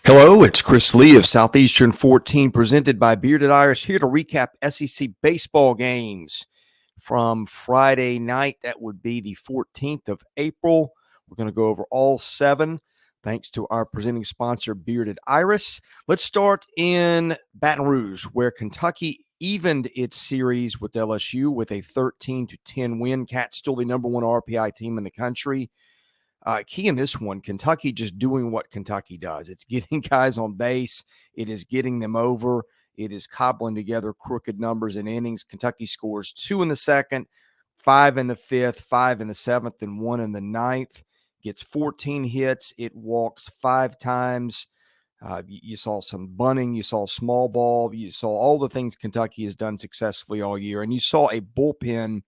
Hello, it's Chris Lee of Southeastern 14, presented by Bearded Iris, here to recap SEC baseball games from Friday night. That would be the 14th of April. We're going to go over all 7, thanks to our presenting sponsor, Bearded Iris. Let's start in Baton Rouge, where Kentucky evened its series with LSU with a 13-10 win. Cats still the number 1 RPI team in the country. Key in this one, Kentucky just doing what Kentucky does. It's getting guys on base. It is getting them over. It is cobbling together crooked numbers in innings. Kentucky scores 2 in the second, 5 in the fifth, 5 in the seventh, and 1 in the ninth. Gets 14 hits. It walks 5 times. You saw some bunting. You saw small ball. You saw all the things Kentucky has done successfully all year. And you saw a bullpen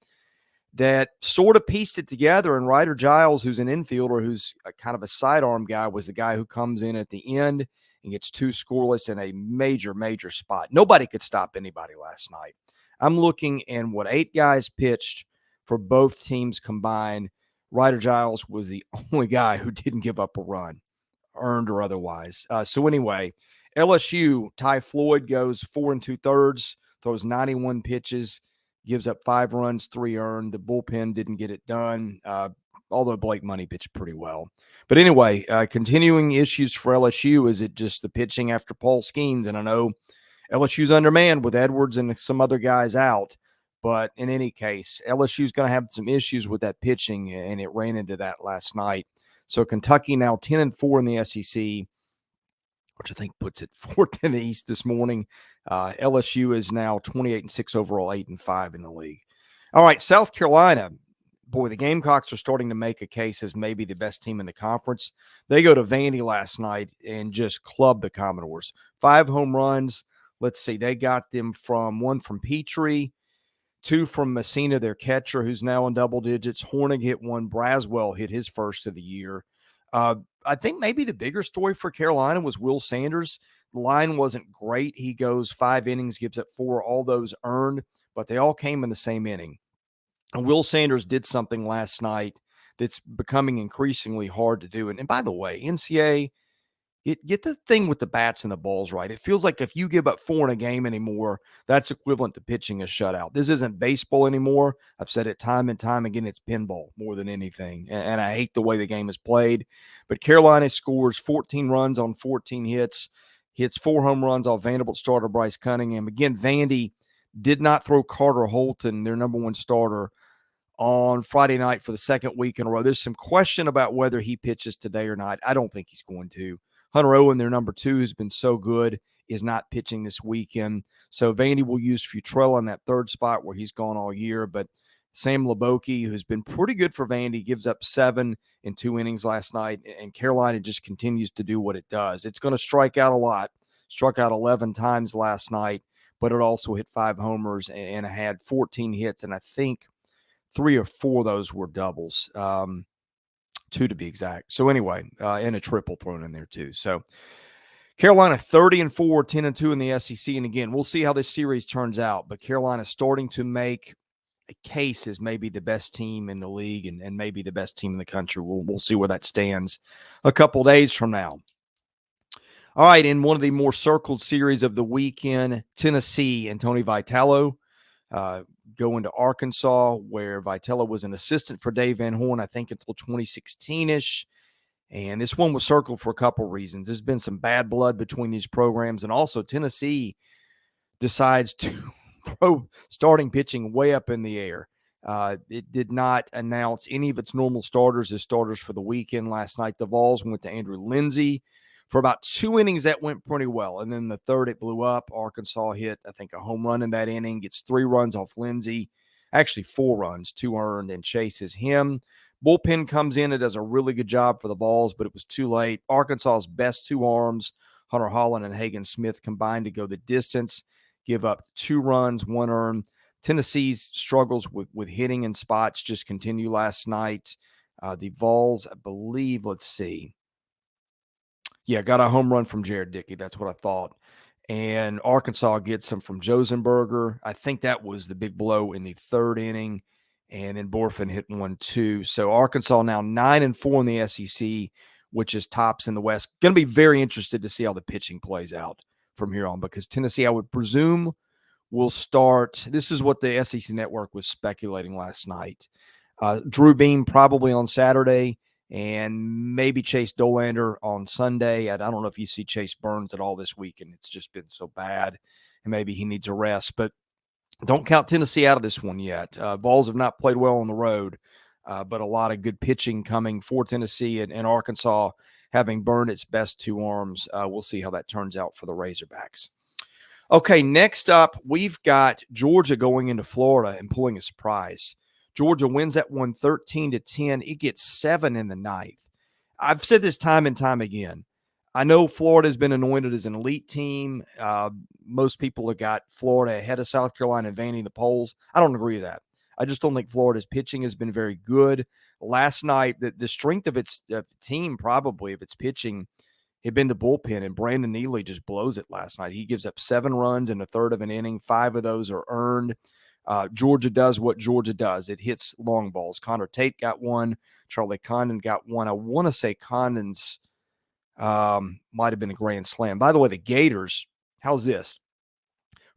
that sort of pieced it together. And Ryder Giles, who's an infielder, who's kind of a sidearm guy, was the guy who comes in at the end and gets 2 scoreless in a major, major spot. Nobody could stop anybody last night. I'm looking and what 8 guys pitched for both teams combined. Ryder Giles was the only guy who didn't give up a run, earned or otherwise. So anyway, LSU, Ty Floyd goes 4 2/3, throws 91 pitches, gives up 5 runs, 3 earned. The bullpen didn't get it done, although Blake Money pitched pretty well. But anyway, continuing issues for LSU. Is it just the pitching after Paul Skeens? And I know LSU's undermanned with Edwards and some other guys out. But in any case, LSU's going to have some issues with that pitching, and it ran into that last night. So Kentucky now 10-4 in the SEC, which I think puts it 4th in the East this morning. LSU is now 28-6 overall, 8-5 in the league. All right, South Carolina. Boy, the Gamecocks are starting to make a case as maybe the best team in the conference. They go to Vandy last night and just clubbed the Commodores. 5 home runs. Let's see, they got them from 1 from Petrie, 2 from Messina, their catcher, who's now in double digits. Hornig hit 1. Braswell hit his first of the year. I think maybe the bigger story for Carolina was Will Sanders. The line wasn't great. He goes 5 innings, gives up 4, all those earned, but they all came in the same inning. And Will Sanders did something last night that's becoming increasingly hard to do. And by the way, NCAA, get the thing with the bats and the balls right. It feels like if you give up 4 in a game anymore, that's equivalent to pitching a shutout. This isn't baseball anymore. I've said it time and time again. It's pinball more than anything. And I hate the way the game is played. But Carolina scores 14 runs on 14 hits, hits 4 home runs off Vanderbilt starter Bryce Cunningham. Again, Vandy did not throw Carter Holton, their number 1 starter, on Friday night for the 2nd week in a row. There's some question about whether he pitches today or not. I don't think he's going to. Hunter Owen, their number 2, who's been so good, is not pitching this weekend. So Vandy will use Futrell in that 3rd spot where he's gone all year. But Sam Leboke, who's been pretty good for Vandy, gives up 7 in 2 innings last night. And Carolina just continues to do what it does. It's going to strike out a lot. Struck out 11 times last night, but it also hit 5 homers and had 14 hits. And I think 3 or 4 of those were doubles. 2 to be exact. So anyway, and a triple thrown in there too. So Carolina 30-4, 10-2 in the SEC. And again, we'll see how this series turns out. But Carolina starting to make a case as maybe the best team in the league and maybe the best team in the country. We'll see where that stands a couple days from now. All right, in one of the more circled series of the weekend, Tennessee and Tony Vitello go into Arkansas, where Vitello was an assistant for Dave Van Horn, I think, until 2016-ish. And this one was circled for a couple reasons. There's been some bad blood between these programs, and also Tennessee decides to throw starting pitching way up in the air. It did not announce any of its normal starters as starters for the weekend last night. The Vols went to Andrew Lindsey. For about 2 innings, that went pretty well. And then the 3rd, it blew up. Arkansas hit, I think, a home run in that inning, gets 3 runs off Lindsey. Actually, 4 runs, 2 earned, and chases him. Bullpen comes in. It does a really good job for the Vols, but it was too late. Arkansas's best 2 arms, Hunter Holland and Hagen Smith, combined to go the distance, give up 2 runs, 1 earned. Tennessee's struggles with hitting in spots just continue last night. The Vols, I believe, let's see. Yeah, got a home run from Jared Dickey. That's what I thought. And Arkansas gets some from Josenberger. I think that was the big blow in the 3rd inning. And then Bohrofen hit 1 too. So Arkansas now 9-4 in the SEC which is tops in the West. Going to be very interested to see how the pitching plays out from here on, because Tennessee, I would presume, will start. This is what the SEC Network was speculating last night. Drew Beam probably on Saturday, and maybe Chase Dolander on Sunday. I don't know if you see Chase Burns at all this week, and it's just been so bad, and maybe he needs a rest. But don't count Tennessee out of this one yet. Vols have not played well on the road, but a lot of good pitching coming for Tennessee, and Arkansas having burned its best two arms. We'll see how that turns out for the Razorbacks. Okay, next up, we've got Georgia going into Florida and pulling a surprise. Georgia wins that one 13-10. It gets 7 in the ninth. I've said this time and time again. I know Florida has been anointed as an elite team. Most people have got Florida ahead of South Carolina advancing the polls. I don't agree with that. I just don't think Florida's pitching has been very good. Last night, the strength of its team, probably, of its pitching, had been the bullpen, and Brandon Neely just blows it last night. He gives up 7 runs in a third of an inning. 5 of those are earned. Georgia does what Georgia does. It hits long balls. Connor Tate got one. Charlie Condon got one. I want to say Condon's might have been a grand slam. By the way, the Gators, how's this?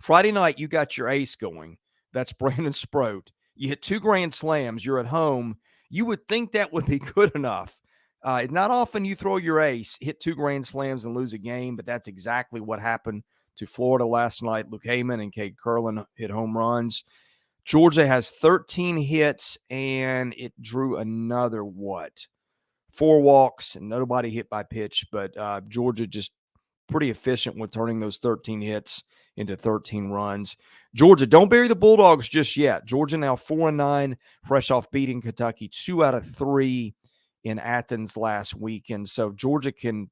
Friday night, you got your ace going. That's Brandon Sproat. You hit 2 grand slams. You're at home. You would think that would be good enough. Not often you throw your ace, hit 2 grand slams, and lose a game, but that's exactly what happened to Florida last night. Luke Heyman and Cade Curlin hit home runs. Georgia has 13 hits, and it drew another, 4 walks, and nobody hit by pitch, but Georgia just pretty efficient with turning those 13 hits into 13 runs. Georgia, don't bury the Bulldogs just yet. Georgia now 4-9, fresh off beating Kentucky 2 out of 3 in Athens last weekend. So Georgia can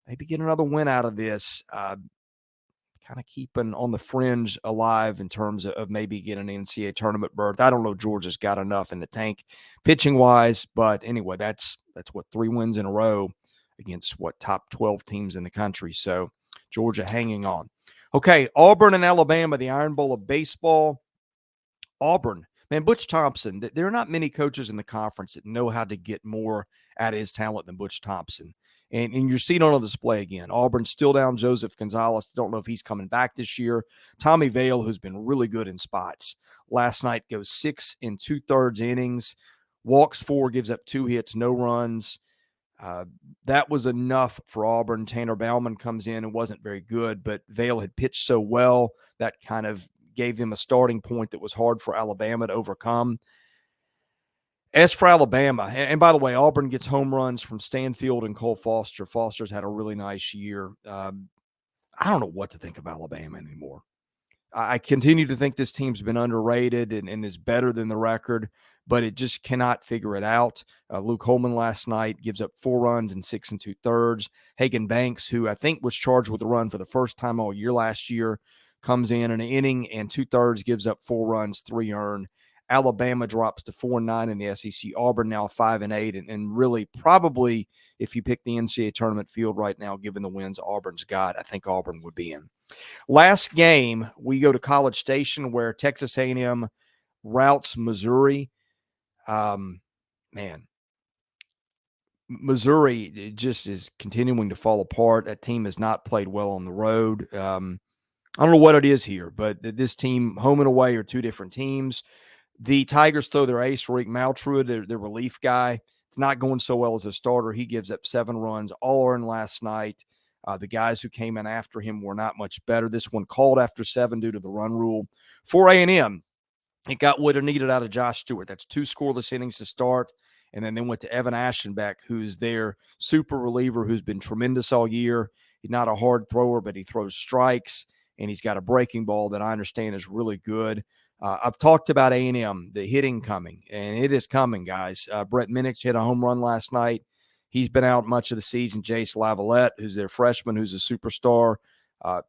maybe get another win out of this, kind of keeping on the fringe alive in terms of maybe getting an NCAA tournament berth. I don't know Georgia's got enough in the tank pitching-wise, but anyway, that's 3 wins in a row against top 12 teams in the country. So Georgia hanging on. Okay, Auburn and Alabama, the Iron Bowl of baseball. Auburn, man, Butch Thompson, there are not many coaches in the conference that know how to get more out of his talent than Butch Thompson. And you're seeing on display again. Auburn still down Joseph Gonzalez. Don't know if he's coming back this year. Tommy Vail, who's been really good in spots. Last night goes 6 2/3 innings. Walks 4, gives up 2 hits, no runs. That was enough for Auburn. Tanner Bauman comes in and wasn't very good, but Vail had pitched so well that kind of gave them a starting point that was hard for Alabama to overcome. As for Alabama, and by the way, Auburn gets home runs from Stanfield and Cole Foster. Foster's had a really nice year. I don't know what to think of Alabama anymore. I continue to think this team's been underrated and is better than the record, but it just cannot figure it out. Luke Holman last night gives up 4 runs in 6 2/3. Hagan Banks, who I think was charged with a run for the first time all year last year, comes in an inning and 2/3, gives up 4 runs, 3 earned. Alabama drops to 4-9 in the SEC. Auburn now 5-8, and really probably if you pick the NCAA tournament field right now, given the wins Auburn's got, I think Auburn would be in. Last game, we go to College Station where Texas A&M routs Missouri. Missouri just is continuing to fall apart. That team has not played well on the road. I don't know what it is here, but this team, home and away, are 2 different teams. The Tigers throw their ace, Rick Maltrud, their relief guy. It's not going so well as a starter. He gives up 7 runs, all earned last night. The guys who came in after him were not much better. This one called after 7 due to the run rule. For A&M, it got what it needed out of Josh Stewart. That's 2 scoreless innings to start. And then they went to Evan Ashenbeck, who's their super reliever, who's been tremendous all year. He's not a hard thrower, but he throws strikes, and he's got a breaking ball that I understand is really good. I've talked about A&M, the hitting coming, and it is coming, guys. Brett Minnick hit a home run last night. He's been out much of the season. Jace Lavalette, who's their freshman, who's a superstar,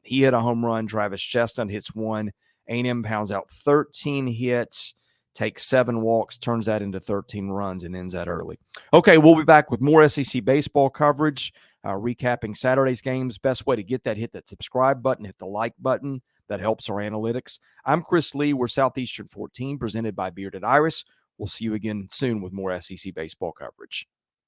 he hit a home run. Travis Chestnut hits 1. A&M pounds out 13 hits, takes 7 walks, turns that into 13 runs, and ends that early. Okay, we'll be back with more SEC baseball coverage, recapping Saturday's games. Best way to get that, hit that subscribe button, hit the like button. That helps our analytics. I'm Chris Lee. We're Southeastern 14, presented by Bearded Iris. We'll see you again soon with more SEC baseball coverage.